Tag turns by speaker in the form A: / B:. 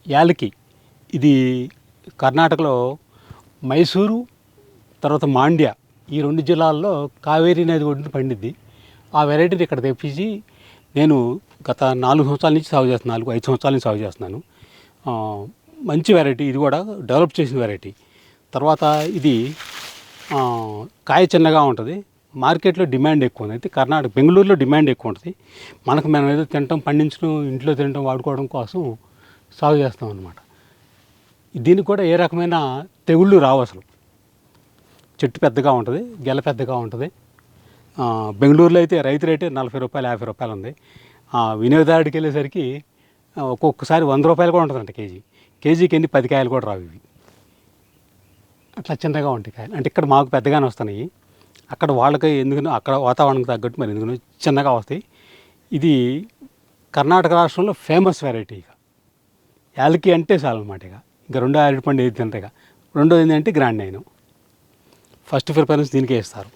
A: యాలకి ఇది కర్ణాటకలో మైసూరు తర్వాత మాండ్య ఈ 2 జిల్లాల్లో కావేరీ నది ఒడ్డున పండిద్ది. ఆ వెరైటీని ఇక్కడ తెప్పించి నేను గత 4 సంవత్సరాల నుంచి సాగు చేస్తున్నాను, 5 సంవత్సరాల నుంచి సాగు చేస్తున్నాను. మంచి వెరైటీ, ఇది కూడా డెవలప్ చేసిన వెరైటీ. తర్వాత ఇది కాయ చిన్నగా ఉంటుంది, మార్కెట్లో డిమాండ్ ఎక్కువ ఉంది. అయితే బెంగళూరులో డిమాండ్ ఎక్కువ ఉంటుంది. మనం ఏదో తినటం, పండించడం, ఇంట్లో తినటం, వాడుకోవడం కోసం సాగు చేస్తాం అన్నమాట. దీనికి కూడా ఏ రకమైన తెగుళ్ళు రావు అసలు. చెట్టు పెద్దగా ఉంటుంది, గెల పెద్దగా ఉంటుంది. బెంగళూరులో అయితే రైతు రేటే 40 రూపాయలు, 50 రూపాయలు ఉంది. వినియోగదారుడికి వెళ్ళేసరికి ఒక్కొక్కసారి 100 రూపాయలు కూడా ఉంటుందంట కేజీకి ఎన్ని 10 కాయలు కూడా రావు ఇవి. అట్లా చిన్నగా ఉంటాయి కాయలు. అంటే ఇక్కడ మాకు పెద్దగానే వస్తున్నాయి, అక్కడ వాళ్ళకి ఎందుకనో అక్కడ వాతావరణానికి తగ్గట్టు మరి ఎందుకనో చిన్నగా వస్తాయి. ఇది కర్ణాటక రాష్ట్రంలో ఫేమస్ వెరైటీ. యాలకి అంటే చాలన్నమాట. ఇంకా రెండో అరటిపండు ఏది తింటాయి. రెండోది ఏంటంటే గ్రాండ్ నైన్. ఫస్ట్ ప్రిఫరెన్స్ దీనికే ఇస్తారు.